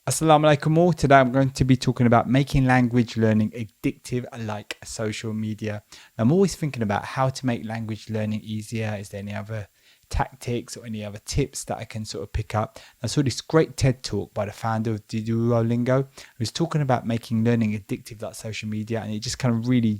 Assalamu alaikum all. Today I'm going to be talking about making language learning addictive like social media. I'm always thinking about how to make language learning easier. Is there any other tactics or any other tips that I can sort of pick up? I saw this great TED talk by the founder of Duo Lingo. He was talking about making learning addictive like social media, and it just kind of really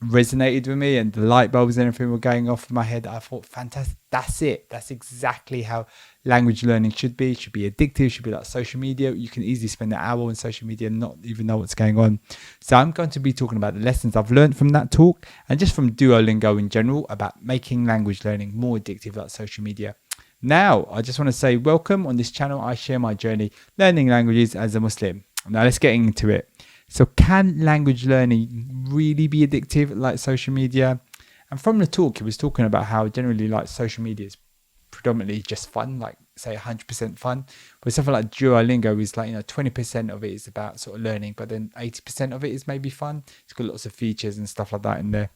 resonated with me, and the light bulbs and everything were going off in my head. I thought, fantastic, that's it. That's exactly how language learning should be. It should be addictive, it should be like social media. You can easily spend an hour on social media and not even know what's going on. So I'm going to be talking about the lessons I've learned from that talk and just from Duo Lingo in general about making language learning more addictive like social media. Now, I just want to say welcome. On this channel, I share my journey learning languages as a Muslim. Now let's get into it. So can language learning really be addictive like social media? And from the talk, he was talking about how generally like social media is predominantly just fun, like say 100% fun. But something like Duo Lingo is like, 20% of it is about sort of learning, but then 80% of it is maybe fun. It's got lots of features and stuff like that in there.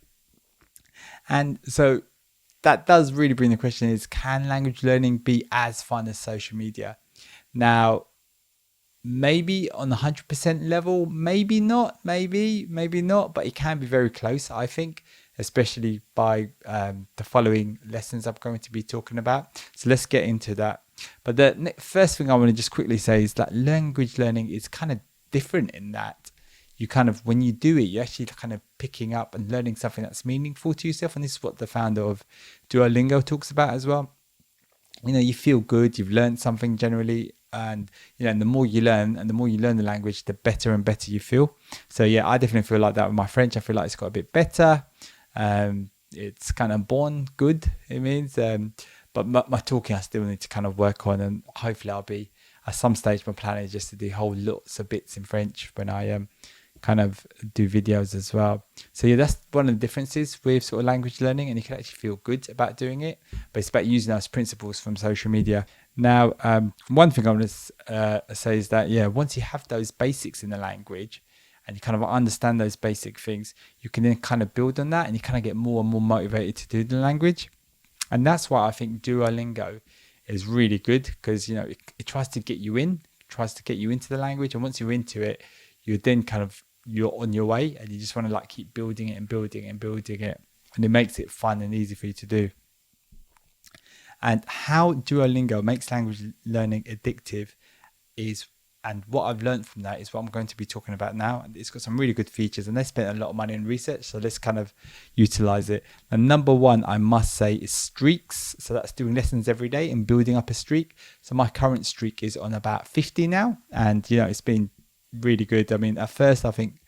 And so that does really bring the question is, can language learning be as fun as social media? Now, maybe on the 100% level, maybe not, maybe not, but it can be very close, I think, especially by the following lessons I'm going to be talking about. So let's get into that. But the first thing I want to just quickly say is that language learning is kind of different in that you kind of, when you do it, you're actually kind of picking up and learning something that's meaningful to yourself. And this is what the founder of Duo Lingo talks about as well. You feel good, you've learned something generally, and and the more you learn and the more you learn the language, the better and better you feel. So yeah, I definitely feel like that with my French. I feel like it's got a bit better. It's kind of born good, it means, but my talking I still need to kind of work on, and hopefully I'll be at some stage, my plan is just to do whole lots of bits in French when I kind of do videos as well. So yeah, that's one of the differences with sort of language learning, and you can actually feel good about doing it, but it's about using those principles from social media. Now, one thing I want to say is that, once you have those basics in the language and you kind of understand those basic things, you can then kind of build on that and you kind of get more and more motivated to do the language. And that's why I think Duo Lingo is really good, because, it tries to get you in, tries to get you into the language. And once you're into it, you're then you're on your way, and you just want to like keep building it and building it and building it. And it makes it fun and easy for you to do. And how Duo Lingo makes language learning addictive and what I've learned from that is what I'm going to be talking about now. It's got some really good features, and they spent a lot of money in research, so let's kind of utilize it. And number one, I must say, is streaks. So that's doing lessons every day and building up a streak. So my current streak is on about 50 now, and it's been really good. I mean, at first I think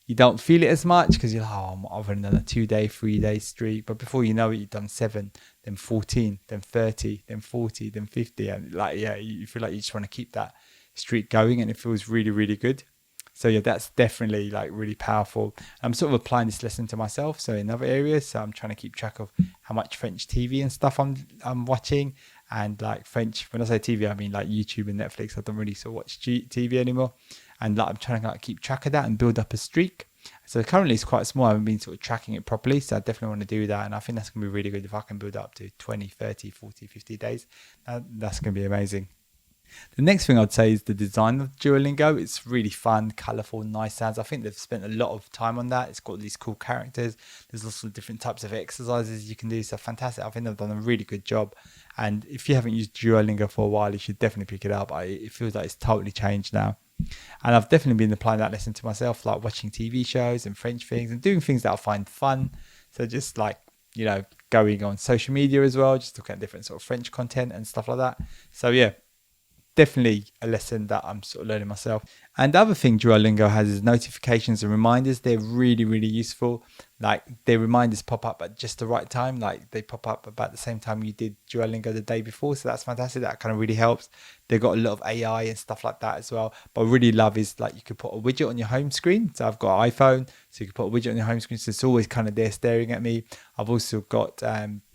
you don't feel it as much because you're like, I'm other than a 2-day, 3-day streak. But before you know it, you've done 7, then 14, then 30, then 40, then 50. And you feel like you just want to keep that streak going, and it feels really, really good. So yeah, that's definitely like really powerful. I'm sort of applying this lesson to myself. So in other areas, so I'm trying to keep track of how much French TV and stuff I'm watching. And like French, when I say TV, I mean like YouTube and Netflix. I don't really sort of watch TV anymore. And like, I'm trying to keep track of that and build up a streak. So currently it's quite small. I haven't been sort of tracking it properly. So I definitely want to do that. And I think that's going to be really good if I can build up to 20, 30, 40, 50 days. That's going to be amazing. The next thing I'd say is the design of Duo Lingo. It's really fun, colourful, nice sounds. I think they've spent a lot of time on that. It's got these cool characters. There's also different types of exercises you can do. So fantastic. I think they've done a really good job. And if you haven't used Duo Lingo for a while, you should definitely pick it up. It feels like it's totally changed now. And I've definitely been applying that lesson to myself, like watching TV shows and French things and doing things that I find fun. So just like, going on social media as well, just looking at different sort of French content and stuff like that. So yeah, definitely a lesson that I'm sort of learning myself. And the other thing Duo Lingo has is notifications and reminders. They're really, really useful. Like their reminders pop up at just the right time. Like they pop up about the same time you did Duo Lingo the day before. So that's fantastic. That kind of really helps. They've got a lot of AI and stuff like that as well. But I really love is like you could put a widget on your home screen. So I've got an iPhone, so you can put a widget on your home screen. So it's always kind of there staring at me. I've also got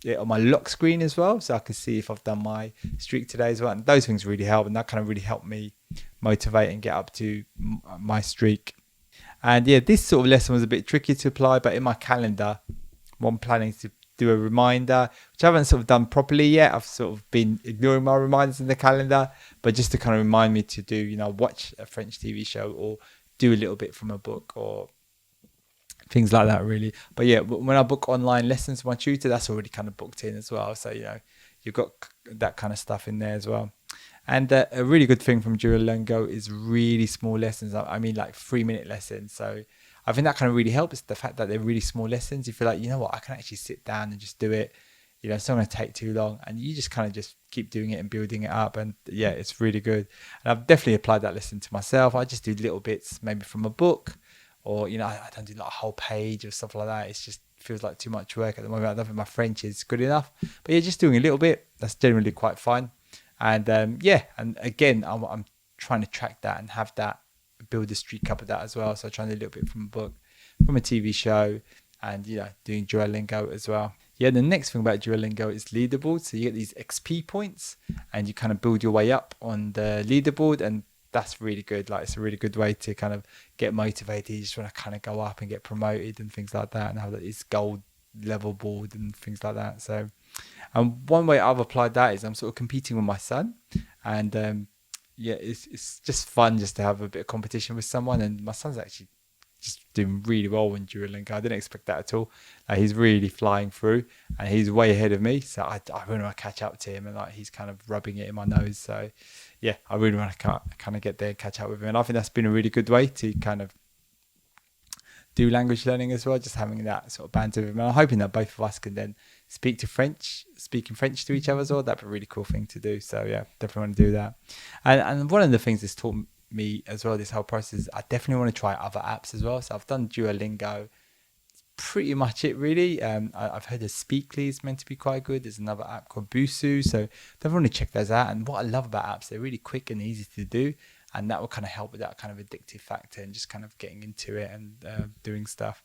it on my lock screen as well. So I can see if I've done my streak today as well. And those things really help. And that kind of really helped me motivate and get up to my streak. And yeah, this sort of lesson was a bit tricky to apply, but in my calendar, what I'm planning to do a reminder, which I haven't sort of done properly yet. I've sort of been ignoring my reminders in the calendar, but just to kind of remind me to do, you know, watch a French TV show or do a little bit from a book or things like that, really. But yeah, when I book online lessons with my tutor, that's already kind of booked in as well. So, you know, you've got that kind of stuff in there as well. And a really good thing from Duo Lingo is really small lessons. I mean, like 3-minute lessons. So I think that kind of really helps, the fact that they're really small lessons. You feel like, you know what, I can actually sit down and just do it. You know, it's not going to take too long, and you just kind of just keep doing it and building it up. And yeah, it's really good. And I've definitely applied that lesson to myself. I just do little bits, maybe from a book, or, you know, I don't do like a whole page or stuff like that. It's just feels like too much work at the moment. I don't think my French is good enough, but yeah, just doing a little bit, that's generally quite fun. And yeah, and again, I'm trying to track that and have that, build a streak up of that as well. So trying to do a little bit from a book, from a TV show, and, you know, doing Duo Lingo as well. Yeah, the next thing about Duo Lingo is leaderboards. So you get these XP points and you kind of build your way up on the leaderboard, and that's really good. Like, it's a really good way to kind of get motivated. You just want to kind of go up and get promoted and things like that, and have this gold level board and things like that. So, and one way I've applied that is I'm sort of competing with my son, and yeah, it's just fun just to have a bit of competition with someone. And my son's actually just doing really well in Duo Lingo. I didn't expect that at all. He's really flying through, and he's way ahead of me. So I really want to catch up to him, and like he's kind of rubbing it in my nose. So yeah, I really want to kind of get there and catch up with him. And I think that's been a really good way to kind of do language learning as well, just having that sort of banter with him. And I'm hoping that both of us can then speaking French to each other as well. That'd be a really cool thing to do. So yeah, definitely want to do that. And one of the things that's taught me as well, this whole process, I definitely want to try other apps as well. So I've done Duo Lingo, pretty much it really. I've heard that Speakly is meant to be quite good. There's another app called Busu, so definitely want to check those out. And what I love about apps, they're really quick and easy to do, and that will kind of help with that kind of addictive factor and just kind of getting into it and doing stuff.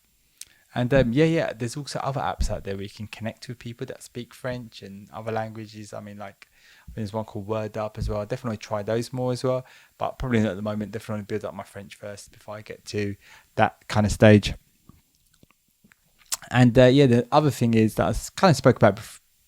And yeah, there's also other apps out there where you can connect with people that speak French and other languages. I mean, like, there's one called Word Up as well. I'll definitely try those more as well, but probably not at the moment. Definitely build up my French first before I get to that kind of stage. And yeah, the other thing is that I kind of spoke about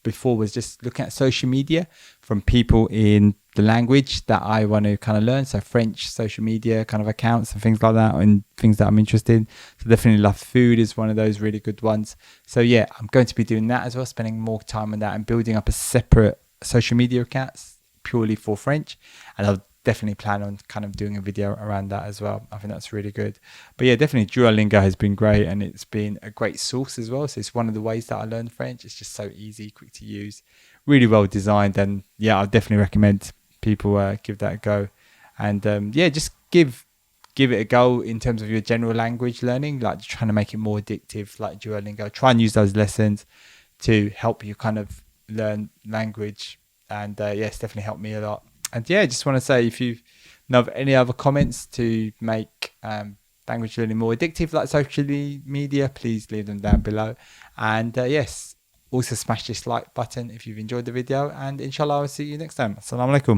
before was just looking at social media from people in the language that I want to kind of learn. So French social media kind of accounts and things like that, and things that I'm interested in. So definitely Love Food is one of those really good ones. So yeah, I'm going to be doing that as well, spending more time on that and building up a separate social media accounts purely for French. And I'll definitely plan on kind of doing a video around that as well. I think that's really good. But yeah, definitely Duo Lingo has been great, and it's been a great source as well. So it's one of the ways that I learned French. It's just so easy, quick to use, really well designed. And yeah, I definitely recommend people give that a go. And yeah, just give it a go in terms of your general language learning, like trying to make it more addictive, like Duo Lingo. Try and use those lessons to help you kind of learn language. And yeah, it's definitely helped me a lot. And yeah, I just want to say, if you know of any other comments to make language learning more addictive, like social media, please leave them down below. And yes, also smash this like button if you've enjoyed the video. And inshallah, I'll see you next time. Assalamu alaikum.